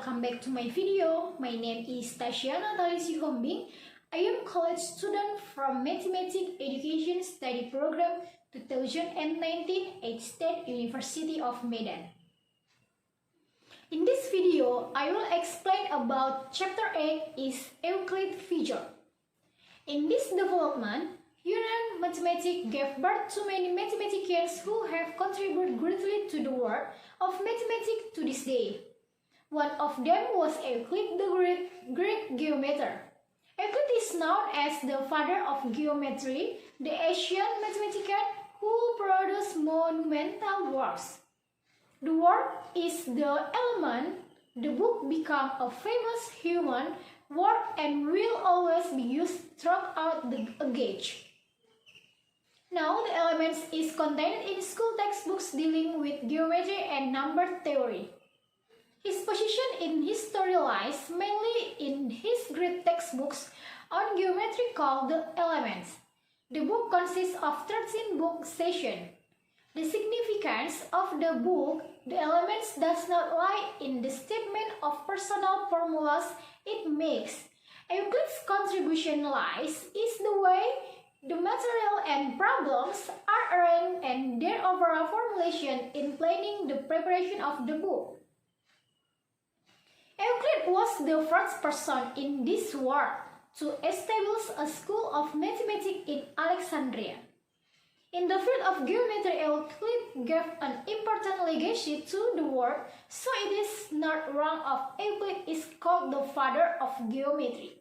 welcome back to my video. My name is Tasya Natali Sihombing. I am college student from Mathematics Education Study Program 2019 S.Pd University of Medan. In this video, I will explain about Chapter 8 is Euclid figure. In this development, Yunan mathematics gave birth to many mathematicians who have contributed greatly to the world of mathematics to this day. One of them was Euclid, the Greek geometer. Euclid is known as the father of geometry, the Asian mathematician who produced monumental works. The work is the element. The book became a famous human work and will always be used throughout the age. Now, the elements is contained in school textbooks dealing with geometry and number theory. His position in history lies mainly in his great textbooks on geometry called The Elements. The book consists of 13 book sessions. The significance of the book, The Elements, does not lie in the statement of personal formulas it makes. Euclid's contribution lies is the way the material and problems are arranged and their overall formulation in planning the preparation of the book. Euclid was the first person in this world to establish a school of mathematics in Alexandria. In the field of geometry, Euclid gave an important legacy to the world, so it is not wrong if Euclid is called the father of geometry.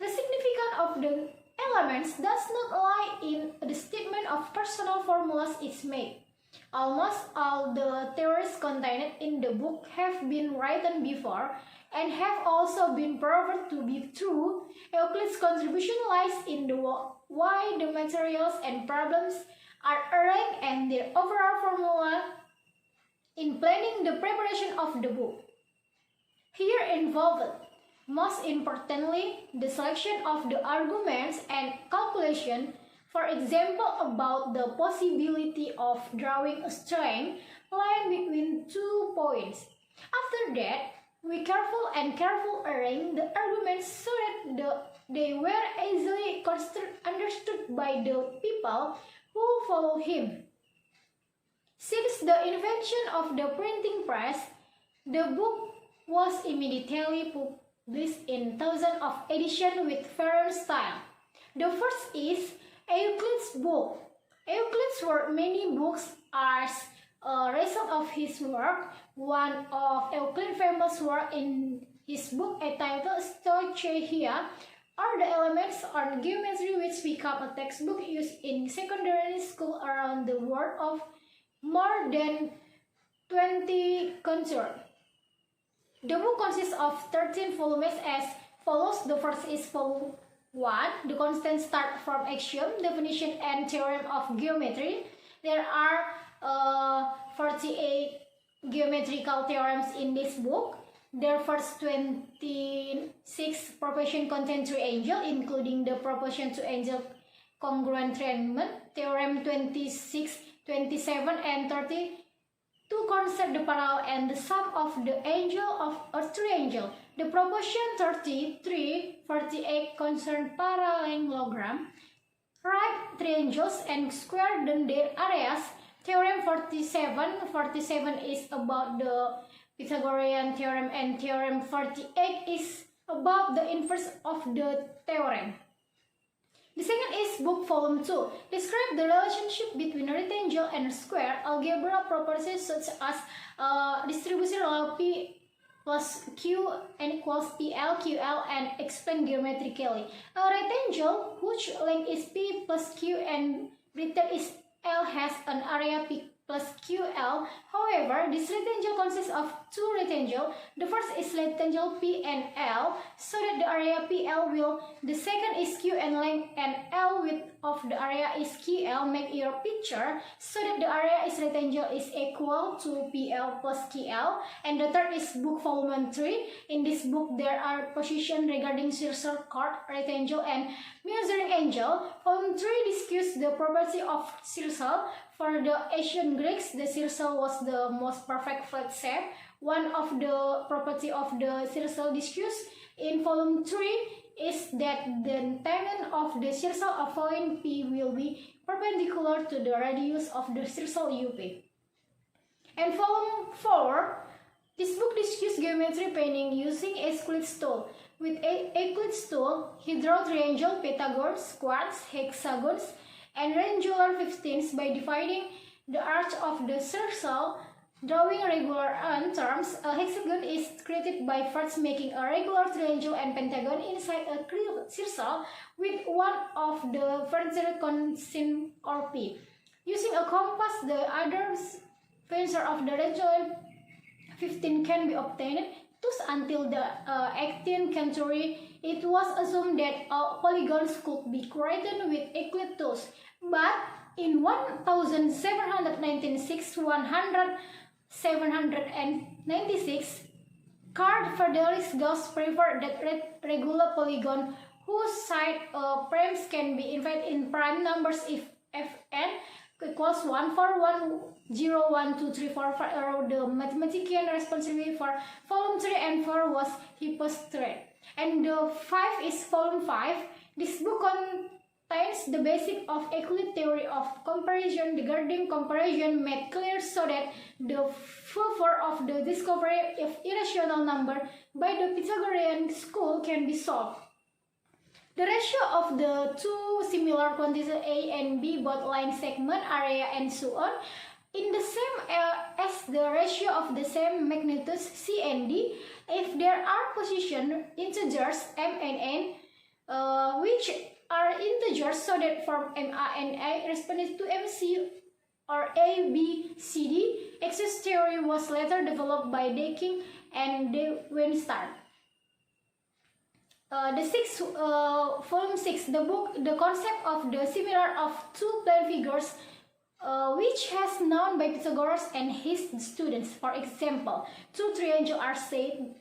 The significance of the elements does not lie in the statement of personal formulas it made. Almost all the theories contained in the book have been written before and have also been proven to be true. Euclid's contribution lies in the why the materials and problems are arranged and their overall formula in planning the preparation of the book. Here involved, most importantly, the selection of the arguments and calculation, for example, about the possibility of drawing a straight line between 2 points. After that, we carefully arrange the arguments so that they were easily understood by the people who follow him. Since the invention of the printing press, the book was immediately published in thousands of editions with varying style. The first is Euclid's book. Euclid's wrote many books as a result of his work. One of Euclid's famous work in his book entitled Stoicheia are the elements on geometry, which became a textbook used in secondary school around the world of more than 20 countries. The book consists of 13 volumes as follows. The first is volume 1, the constant start from axiom, definition and theorem of geometry. There are 48 geometrical theorems in this book. Their first 26 propositions contain triangle, including the proposition to angle congruent trianglement. Theorem 26, 27, and 32 concept the parallel and the sum of the angle of a triangle. The proposition 33, 48 concern parallelogram, right triangles and square their areas. Theorem 47 is about the Pythagorean theorem, and theorem 48 is about the inverse of the theorem. The second is book volume 2. Describe the relationship between a rectangle and a square, algebra properties such as distribution law P plus Q n equals PL, QL, and explain geometrically. A rectangle whose length is P plus Q and breadth is L has an area P plus QL. However, this rectangle consists of two rectangles. The first is rectangle P and L, so that the area PL will. The second is Q and length and L width of the area is KL, make your picture so that the area is rectangle is equal to PL plus KL. And the third is book volume 3. In this book there are position regarding circle, chord, rectangle and measuring angle. Volume 3 discusses the property of circle. For the ancient Greeks, the circle was the most perfect flat shape. One of the property of the circle discussed in volume 3 is that the tangent of the circle of point P will be perpendicular to the radius of the circle UP. And volume 4, this book discusses geometry painting using Euclidean tool. With Euclidean tool, he draw triangle, pentagons, quads, hexagons, and rectangular 15s by dividing the arch of the circle. Drawing regular terms, a hexagon is created by first making a regular triangle and pentagon inside a circle with one of the further constant or P. Using a compass, the other fencer of the rectangle 15 can be obtained. Thus, until the 18th century, it was assumed that polygons could be created with Euclid tools. But in 796, Carl Friedrich Gauss preferred that regular polygon whose side primes can be infinite in prime numbers if Fn equals 1 for 1, 0, 1, 2, 3, 4, 5. The mathematician responsible for volume 3 and 4 was Hippocrates. And the 5 is volume 5. This book contains the basic of Euclid theory of comparison. The Garding comparison made clear so that the favor of the discovery of irrational number by the Pythagorean school can be solved. The ratio of the two similar quantities A and B, both line segment, area, and so on, in the same as the ratio of the same magnitudes C and D, if there are position integers M and N, which are integers so that form MA and A responding to MC or A, B, C, D. Excess theory was later developed by Deking and De Weinstein. Volume 6, the concept of the similar of two plane figures, which has known by Pythagoras and his students. For example, two triangles are said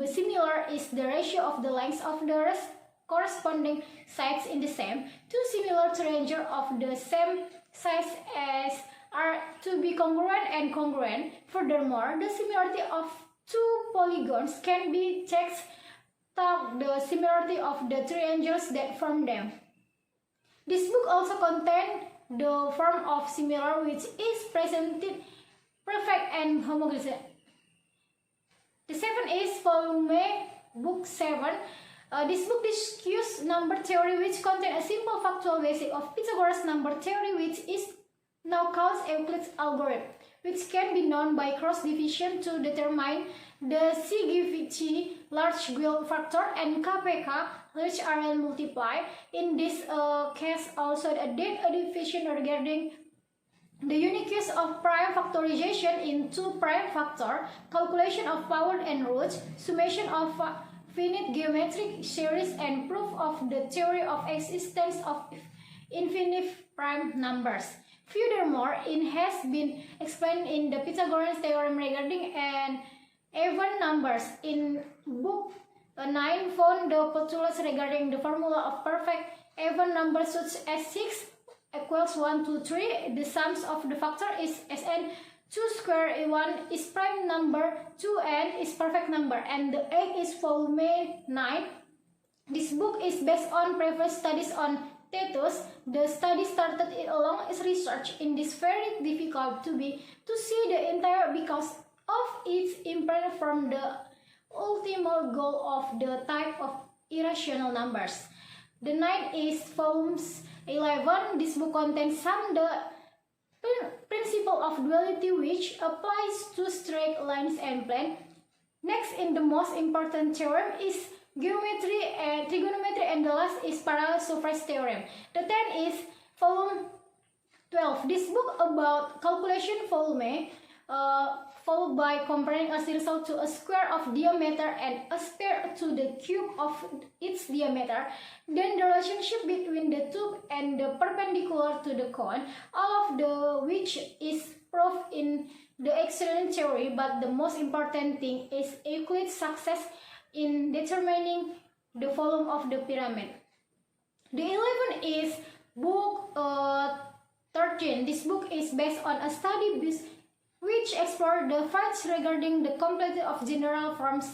similar is the ratio of the lengths of the corresponding sides in the same. Two similar triangles of the same size as are to be congruent and congruent. Furthermore, the similarity of two polygons can be checked to the similarity of the triangles that form them. This book also contains the form of similar which is presented perfect and homogeneous. The 7 is volume book 7. This book discusses number theory which contains a simple factual basic of Pythagoras number theory which is now called Euclid's algorithm, which can be known by cross division to determine the CGVT large Guild factor and KPK large RL multiply. In this case also a division regarding the uniqueness of prime factorization in two prime factor, calculation of power and roots, summation of finite geometric series, and proof of the theory of existence of infinite prime numbers. Furthermore, it has been explained in the Pythagorean theorem regarding an even numbers. In book 9 found the postulates regarding the formula of perfect even numbers such as 6 equals 1, 2, 3. The sums of the factor is Sn 2 square 1 is prime number, 2n is perfect number, and the 8 is volume 9. This book is based on previous studies on Titus. The study started along its research. In this very difficult to see the entire because of its impact from the ultimate goal of the type of irrational numbers. The 9 is volumes 11. This book contains some the principle of duality which applies to straight lines and plane. Next, in the most important theorem is geometry and trigonometry, and the last is parallel surface theorem. The 10 is volume 12. This book about calculation volume followed by comparing a circle to a square of diameter and a sphere to the cube of its diameter, then the relationship between the tube and the perpendicular to the cone, all of the which is proved in the Euclidean theory, but the most important thing is Euclid's success in determining the volume of the pyramid. The 11th is book 13. This book is based on a study which explored the facts regarding the complexity of general forms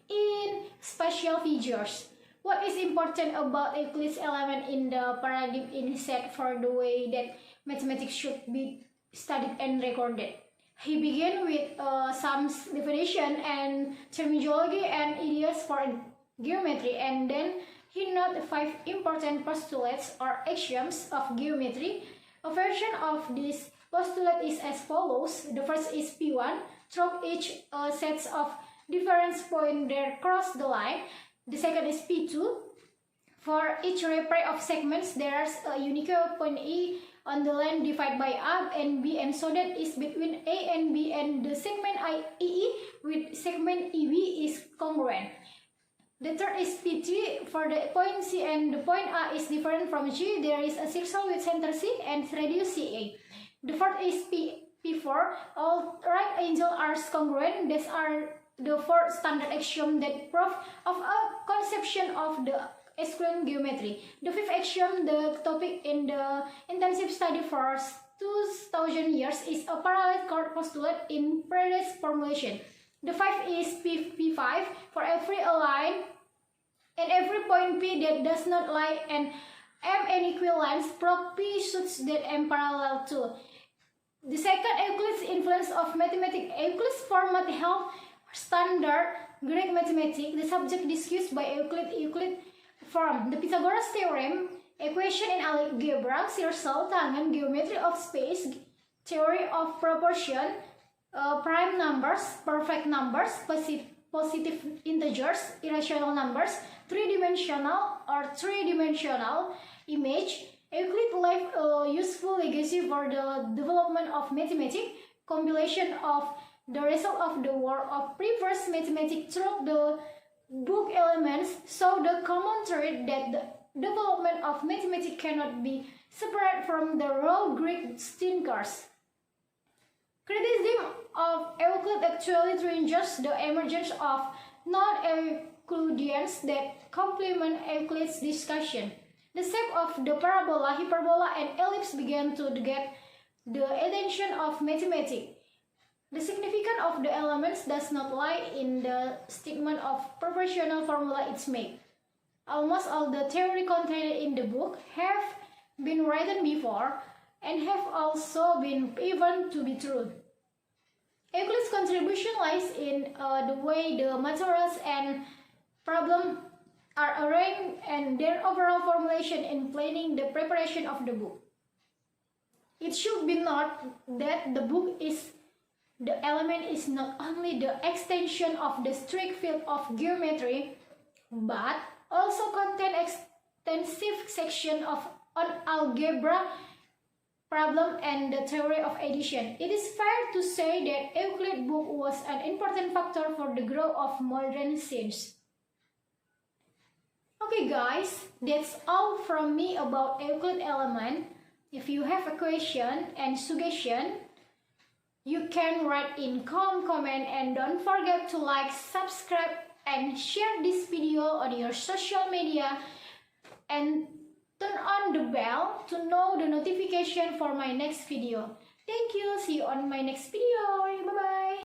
in spatial figures. What is important about Euclid's element in the paradigm is set for the way that mathematics should be studied and recorded. He began with some definition and terminology and ideas for geometry, and then he noted 5 important postulates or axioms of geometry. A version of this postulate is as follows. The first is P1, through each sets of difference point that cross the line. The second is P2. For each pair of segments, there is a unique point E on the line divided by A and B, and so that is between A and B, and the segment IE with segment EB is congruent. The third is P3. For the point C and the point A is different from G, there is a circle with center C and radius CA. The fourth is P4. All right angles are congruent. These are the 4 standard axioms that prove of a conception of the Euclidean geometry. The fifth axiom, the topic in the intensive study for 2000 years, is a parallel chord postulate in previous formulation. The fifth is P5. For every line and every point P that does not lie and M and equivalence, prove P such that M parallel to. The second, Euclid's influence of mathematics. Euclid's format helped standard Greek mathematics. The subject discussed by Euclid form the Pythagoras theorem, equation in algebra, circle, tangen, geometry of space, theory of proportion, prime numbers, perfect numbers, positive integers, irrational numbers, three-dimensional image. Euclid left a useful legacy for the development of mathematics, compilation of the result of the work of previous mathematics through the book Elements, so the common trait that the development of mathematics cannot be separated from the raw Greek thinkers. Criticism of Euclid actually triggers the emergence of non-Euclideans that complement Euclid's discussion. The shape of the parabola, hyperbola, and ellipse began to get the attention of mathematics. The significance of the elements does not lie in the statement of proportional formula it's made. Almost all the theory contained in the book have been written before and have also been proven to be true. Euclid's contribution lies in the way the materials and problems are arranged and their overall formulation in planning the preparation of the book. It should be noted that the element is not only the extension of the strict field of geometry, but also contain extensive section on algebra problem and the theory of addition. It is fair to say that Euclid's book was an important factor for the growth of modern science. Okay guys, that's all from me about Euclid element. If you have a question and suggestion, you can write in comment, and don't forget to like, subscribe, and share this video on your social media, and turn on the bell to know the notification for my next video. Thank you. See you on my next video. Bye bye.